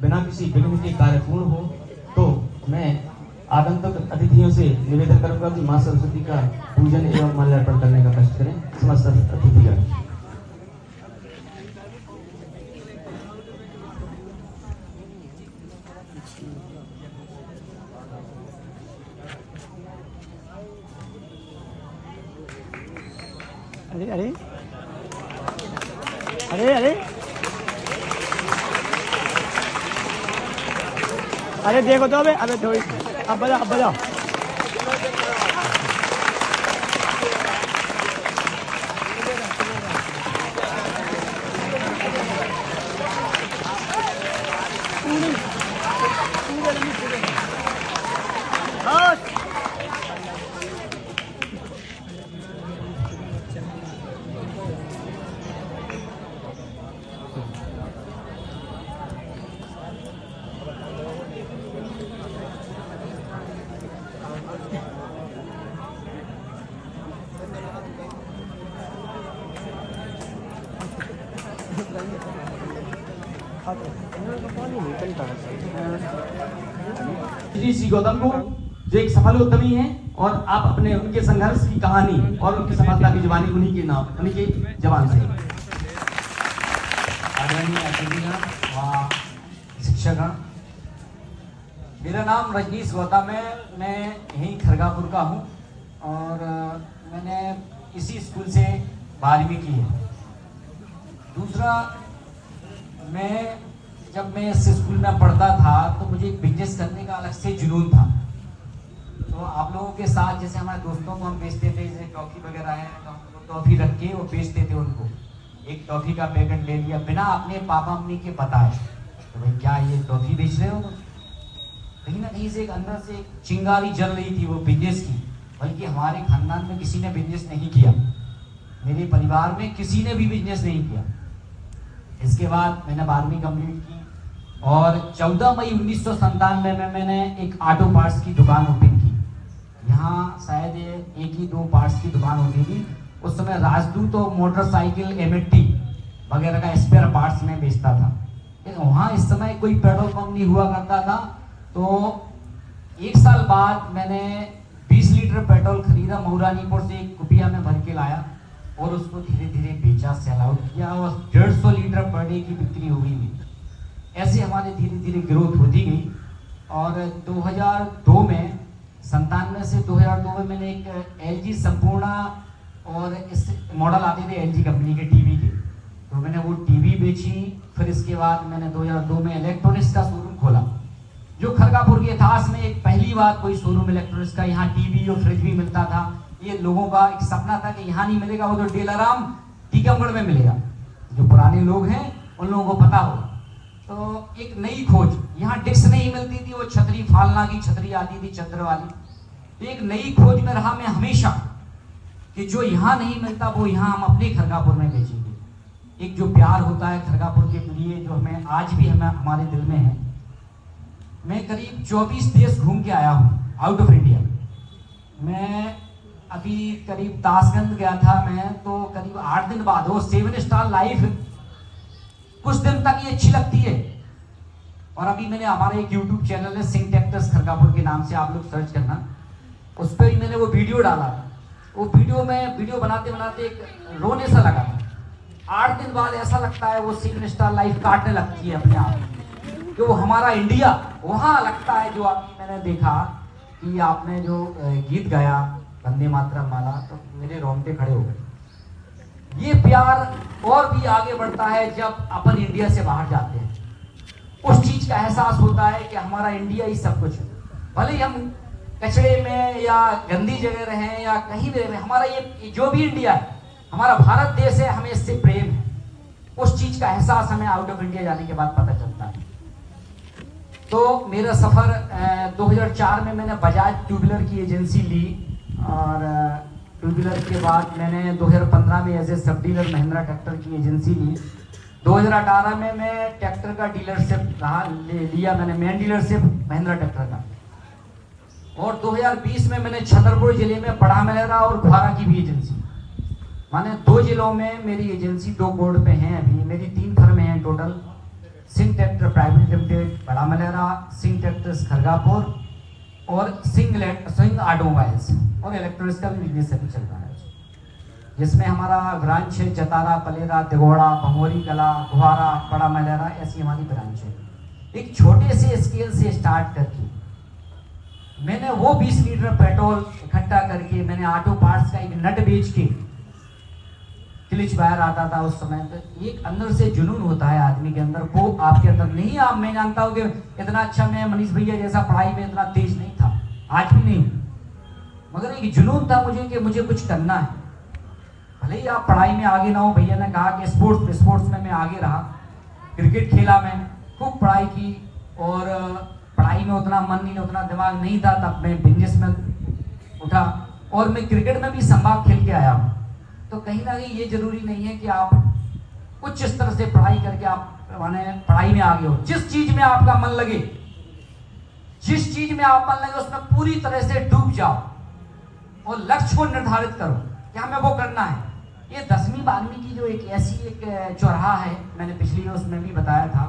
बिना किसी विघ्न के कार्य पूर्ण हो, तो मैं आगंतुक अतिथियों से निवेदन करूंगा कि मां सरस्वती का पूजन एवं माल्यार्पण करने का कष्ट करें। समस्त अतिथिगण। अरे अरे अरे अरे अरे देखो तो अबे थोड़ी अब बजाओ श्री गौतम को जो एक सफल उद्यमी है और आप अपने उनके संघर्ष की कहानी और उनकी सफलता की जुबानी उन्हीं के नाम उन्हीं के जवान से। आदरणीय अतिथिगण व शिक्षकगण, मेरा नाम रजनीश गौतम है। मैं यहीं खरगापुर का हूँ और मैंने इसी स्कूल से 12वीं की है। दूसरा, जब मैं इस स्कूल में पढ़ता था तो मुझे एक बिजनेस करने का अलग से जुनून था। तो आप लोगों के साथ जैसे हमारे दोस्तों को हम बेचते थे, जैसे टॉफी वगैरह है तो हम टॉफी रख के वो बेचते थे उनको। एक टॉफी का पैकेट ले लिया बिना अपने पापा मम्मी के बताए, तो भाई क्या ये टॉफी बेच रहे हो? कहीं ना कहीं से एक अंदर से एक चिंगारी जल रही थी वो बिजनेस की। बल्कि हमारे खानदान में किसी ने बिजनेस नहीं किया, मेरे परिवार में किसी ने भी बिजनेस नहीं किया। इसके बाद मैंने 12वीं कंप्लीट की और 14 मई 1997 में मैंने एक ऑटो पार्ट्स की दुकान ओपन की। यहाँ शायद एक ही 2 पार्ट्स की दुकान होती थी। उस समय राजदूत और मोटरसाइकिल एमएटी वगैरह का स्पेयर पार्ट्स में बेचता था। लेकिन वहाँ इस समय कोई पेट्रोल पंप नहीं हुआ करता था। तो 1 साल बाद मैंने 20 लीटर पेट्रोल खरीदा, मऊरानीपुर से एक कुपिया में भर के लाया और उसको धीरे धीरे बेचा, सेल आउट किया और 150 लीटर पर डे की बिक्री हो गई मेरी। ऐसे हमारे धीरे धीरे ग्रोथ होती गई और 2002 में 97 से 2002 में मैंने एक LG संपूर्णा और इस मॉडल आते थे LG कंपनी के टीवी के, तो मैंने वो टीवी बेची। फिर इसके बाद मैंने 2002 में इलेक्ट्रॉनिक्स का शोरूम खोला, जो खरगापुर के इतिहास में एक पहली बार कोई शोरूम इलेक्ट्रॉनिक्स का। यहाँ टीवी और फ्रिज भी मिलता था। ये लोगों का एक सपना था कि यहाँ नहीं मिलेगा, वो तो डेलाराम टीकमगढ़ में मिलेगा। जो पुराने लोग हैं उन लोगों को पता होगा। तो एक नई खोज, यहाँ डिस्क नहीं मिलती थी, वो छतरी फालना की छतरी आती थी चंद्र वाली। तो एक नई खोज में रहा मैं हमेशा कि जो यहाँ नहीं मिलता वो यहाँ हम अपने खरगापुर में बेचेंगे। एक जो प्यार होता है खरगापुर के लिए, जो हमें आज भी हमारे दिल में है। मैं करीब 24 देश घूम के आया हूँ आउट ऑफ इंडिया। मैं अभी करीब ताशकंद गया था मैं, तो करीब 8 दिन बाद वो 7 स्टार लाइफ कुछ दिन तक ये अच्छी लगती है। और अभी मैंने हमारा एक YouTube चैनल है सिंह ट्रैक्टर्स खरगापुर के नाम से, आप लोग सर्च करना, उस पर ही मैंने वो वीडियो डाला था। वो वीडियो बनाते बनाते एक रोने सा लगा था। 8 दिन बाद ऐसा लगता है वो 7 स्टार लाइफ काटने लगती है अपने आप, कि वो हमारा इंडिया वहाँ लगता है। जो अभी मैंने देखा कि आपने जो गीत गाया वंदे मातरम माला, तो मेरे रोंगटे खड़े हो गए। ये प्यार और भी आगे बढ़ता है जब अपन इंडिया से बाहर जाते हैं। उस चीज का एहसास होता है कि हमारा इंडिया ही सब कुछ है। भले ही हम कचड़े में या गंदी जगह रहें या कहीं भी रहें, हमारा ये जो भी इंडिया है, हमारा भारत देश है, हमें इससे प्रेम है। उस चीज का एहसास हमें आउट ऑफ इंडिया जाने के बाद पता चलता है। तो मेरा सफर 2004 में मैंने बजाज ट्यूबुलर की एजेंसी ली और ट्यूबुलर के बाद मैंने 2015 में एज ए सब डीलर महिंद्रा ट्रैक्टर की एजेंसी ली। 2018 में मैं ट्रैक्टर का डीलरशिप लिया मैंने, मेन डीलरशिप महिंद्रा ट्रैक्टर का। और 2020 में मैंने छतरपुर जिले में बड़ा मेहरा और खुआरा की भी एजेंसी, माने 2 जिलों में मेरी एजेंसी 2 बोर्ड पे हैं। अभी मेरी 3 फर्में हैं total. Singh tractor private limited बड़ा मलेरा, सिंह ट्रैक्टर्स खरगापुर और सिंह ऑटोमोबाइल्स और इलेक्ट्रॉनिक्स का भी बिजनेस अभी चल रहा है, जिसमें हमारा ब्रांच है जतारा, पलेरा, दिगोड़ा, भंगोरी कला, गुहारा, बड़ा मलेरा, ऐसी हमारी ब्रांच है। एक छोटे से स्केल से स्टार्ट करके मैंने वो 20 लीटर पेट्रोल इकट्ठा करके मैंने ऑटो पार्ट्स का एक नट बेच के, क्लिच वायर आता था उस समय पे, एक अंदर से जुनून होता है आदमी के अंदर, वो आपके अंदर नहीं। आप मैं जानता हूँ कि इतना अच्छा मैं मनीष भैया जैसा पढ़ाई में इतना तेज नहीं था, आज भी नहीं, मगर एक जुनून था मुझे कि मुझे कुछ करना है। भले ही आप पढ़ाई में आगे ना हो, भैया ने कहा कि स्पोर्ट्स में मैं आगे रहा, क्रिकेट खेला, मैं खूब पढ़ाई की और पढ़ाई में उतना मन नहीं, उतना दिमाग नहीं था, तब मैं बिजनेस में उठा और मैं क्रिकेट में भी संभाग खेल के आया हूँ। तो कहीं ना कहीं ये जरूरी नहीं है कि आप उच्च स्तर से पढ़ाई करके आप माने पढ़ाई में आगे हो। जिस चीज में आपका मन लगे, जिस चीज में आप मन लगे उसमें पूरी तरह से डूब जाओ और लक्ष्य को निर्धारित करो कि हमें वो करना है। ये 10वीं 12वीं की जो एक ऐसी एक चौराहा है, मैंने पिछली उसमें भी बताया था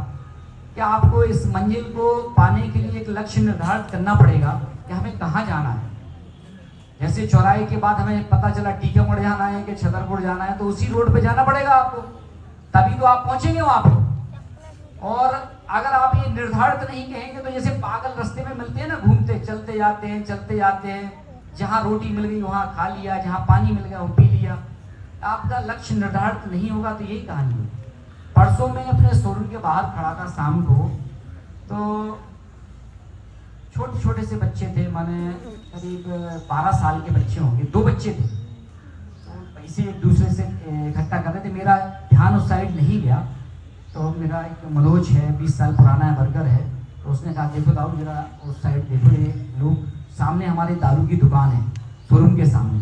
कि आपको इस मंजिल को पाने के लिए एक लक्ष्य निर्धारित करना पड़ेगा कि हमें कहाँ जाना है। जैसे चौराहे के बाद हमें पता चला टीकामोड़ जाना है कि छतरपुर जाना है, तो उसी रोड पे जाना पड़ेगा आपको, तभी तो आप पहुंचेंगे वहां पे। और अगर आप ये निर्धारित नहीं कहेंगे तो जैसे पागल रास्ते में मिलते हैं ना, घूमते चलते जाते हैं, जहाँ रोटी मिल गई वहाँ खा लिया, जहाँ पानी मिल गया वो पी लिया। आपका लक्ष्य निर्धारित नहीं होगा तो यही कहानी है। परसों में अपने शोरूम के बाहर खड़ा था शाम को, तो छोटे छोटे से बच्चे थे, माने करीब 12 साल के बच्चे होंगे, 2 बच्चे थे, तो पैसे एक दूसरे से इकट्ठा कर रहे थे। मेरा ध्यान उस साइड नहीं गया, तो मेरा एक मनोज है, 20 साल पुराना है, वर्कर है, तो उसने कहा देखो दाऊ जरा उस साइड देखो, ये लोग सामने हमारे दारू की दुकान है शोरूम के सामने।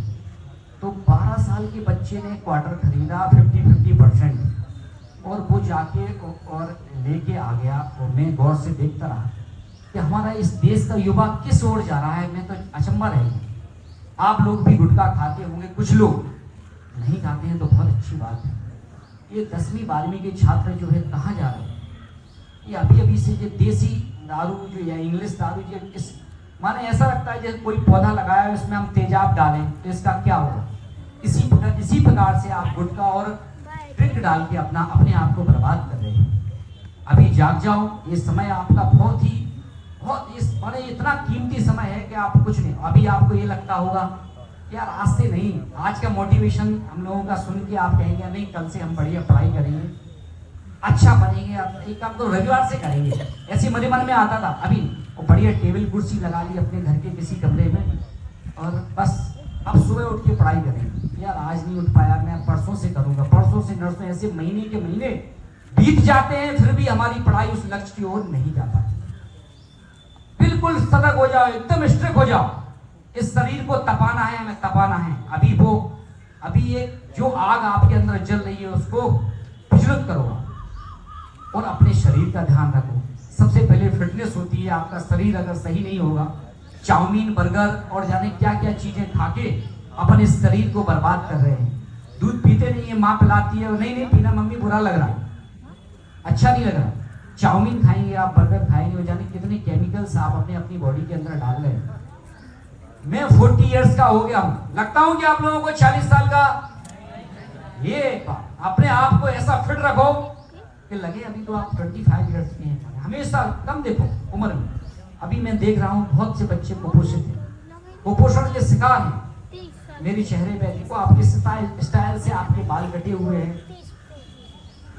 तो 12 साल के बच्चे ने क्वार्टर खरीदा 50% और वो जाके और लेके आ गया। और मैं गौर से देखता रहा कि हमारा इस देश का युवा किस ओर जा रहा है। मैं तो अचंभा रह गया। आप लोग भी गुटखा खाते होंगे, कुछ लोग नहीं खाते हैं तो बहुत अच्छी बात है। ये 10वीं 12वीं के छात्र जो है कहाँ जा रहे हैं? ये अभी अभी से जो देसी दारू जो या इंग्लिश दारू जो इस माने ऐसा लगता है जैसे कोई पौधा लगाया है उसमें हम तेजाब डालें तो इसका क्या होगा। इसी प्रकार से आप गुटखा और ड्रिंक डाल के अपने आप को बर्बाद कर रहे हैं। अभी जाग जाओ, ये समय आपका बहुत इस माने इतना कीमती समय है कि आप कुछ नहीं। अभी आपको ये लगता होगा यार आज से नहीं, आज का मोटिवेशन हम लोगों का सुन के आप कहेंगे नहीं कल से हम बढ़िया पढ़ाई करेंगे, अच्छा बनेंगे, एक काम तो रविवार से करेंगे, ऐसे मेरे मन में आता था। अभी वो बढ़िया टेबल कुर्सी लगा ली अपने घर के किसी कमरे में और बस अब सुबह उठ के पढ़ाई करेंगे। यार आज नहीं उठ पाया, मैं परसों से करूंगा, परसों से नरसों, ऐसे महीने के महीने बीत जाते हैं, फिर भी हमारी पढ़ाई उस लक्ष्य की ओर नहीं जा पाती। बिल्कुल सतर्क हो जाओ, एकदम स्ट्रिक्ट हो जाओ। इस शरीर को तपाना है, हमें तपाना है। अभी एक जो आग आपके अंदर जल रही है उसको विचलित करो और अपने शरीर का ध्यान रखो। सबसे पहले फिटनेस होती है। आपका शरीर अगर सही नहीं होगा, चाउमीन बर्गर और जाने क्या क्या चीजें खाके अपन इस शरीर को बर्बाद कर रहे हैं। दूध पीते नहीं है, माँ पिलाती है, नहीं पीना मम्मी, बुरा लग रहा, अच्छा नहीं लग रहा। चाउमीन खाएंगे आप, बर्गर खाएंगे, जाने कितने केमिकल्स आप अपनी बॉडी के अंदर डाल रहे हैं। मैं 40 इयर्स का हो गया हूं, लगता हूं कि आप लोगों को 40 साल का। ये अपने आप को ऐसा फिट रखो कि लगे अभी तो आप 25 इयर्स के हैं। हमेशा कम देखो उम्र में। अभी मैं देख रहा हूं बहुत से बच्चे कुपोषित हैं, कुपोषण के शिकार हैं। मेरे चेहरे पे देखो, आपके स्टाइल से आपके बाल कटे हुए हैं,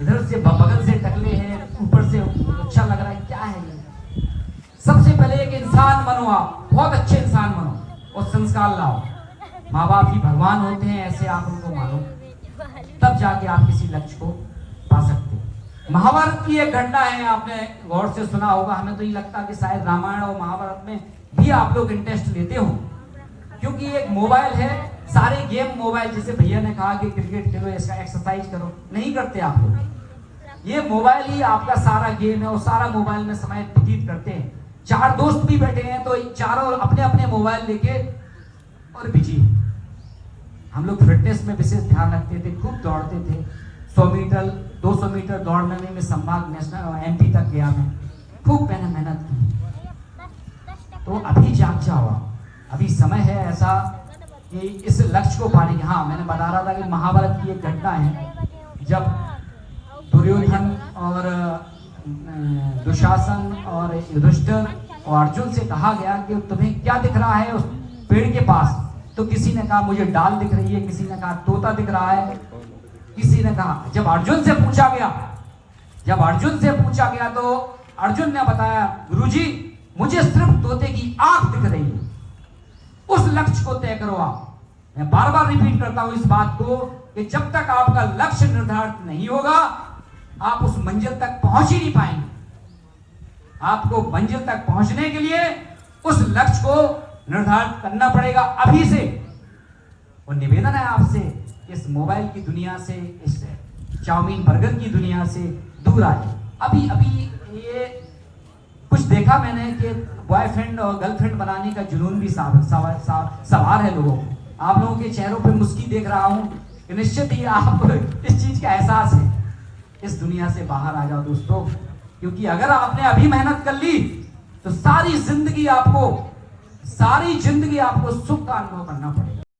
इधर से बगल से टकले हैं, ऊपर से अच्छा लग रहा है, क्या है ये? सबसे पहले एक इंसान बनो, आप बहुत अच्छे इंसान बनो और संस्कार लाओ। माँ बाप ही भगवान होते हैं, ऐसे आप उनको मानो, तब जाके आप किसी लक्ष्य को पा सकते हैं। महाभारत की एक घटना है, आपने गौर से सुना होगा। हमें तो ये लगता कि शायद रामायण और महाभारत में भी आप लोग इंटरेस्ट लेते हो, क्योंकि एक मोबाइल है, सारे गेम मोबाइल। जैसे भैया ने कहा कि क्रिकेट खेलो, इसका एक्सरसाइज करो, नहीं करते आप लोग। ये मोबाइल ही आपका सारा गेम है और सारा मोबाइल में समय व्यतीत करते हैं। 4 दोस्त भी बैठे हैं तो चारों अपने अपने मोबाइल लेके और बिजी। हम लोग फिटनेस में विशेष ध्यान रखते थे, खूब दौड़ते थे, 100 मीटर 200 मीटर दौड़ने में मैं संभाग नेशनल MP तक गया। मैं खूब मैंने मेहनत की। तो अभी जाग जाओ, अभी समय है ऐसा कि इस लक्ष्य को पाने की। हाँ, मैंने बता रहा था कि महाभारत की एक घटना है, जब दुर्योधन और दुशासन और युधिष्ठिर और अर्जुन से कहा गया कि तुम्हें क्या दिख रहा है उस पेड़ के पास, तो किसी ने कहा मुझे डाल दिख रही है, किसी ने कहा तोता दिख रहा है, किसी ने कहा। जब अर्जुन से पूछा गया तो अर्जुन ने बताया गुरुजी मुझे सिर्फ तोते की आंख दिख रही है। उस लक्ष्य को तय करो आप। मैं बार बार रिपीट करता हूं इस बात को कि जब तक आपका लक्ष्य निर्धारित नहीं होगा आप उस मंजिल तक पहुंच ही नहीं पाएंगे। आपको मंजिल तक पहुंचने के लिए उस लक्ष्य को निर्धारित करना पड़ेगा अभी से। और निवेदन है आपसे, इस मोबाइल की दुनिया से, इस चाउमीन बर्गर की दुनिया से दूर आए। अभी ये कुछ देखा मैंने कि बॉयफ्रेंड और गर्लफ्रेंड बनाने का जुनून भी सवार है लोगों को। आप लोगों के चेहरों पे मुस्की देख रहा हूं कि निश्चित ही आप इस चीज का एहसास है। इस दुनिया से बाहर आ जाओ दोस्तों, क्योंकि अगर आपने अभी मेहनत कर ली तो सारी जिंदगी आपको सुख का अनुभव करना पड़ेगा।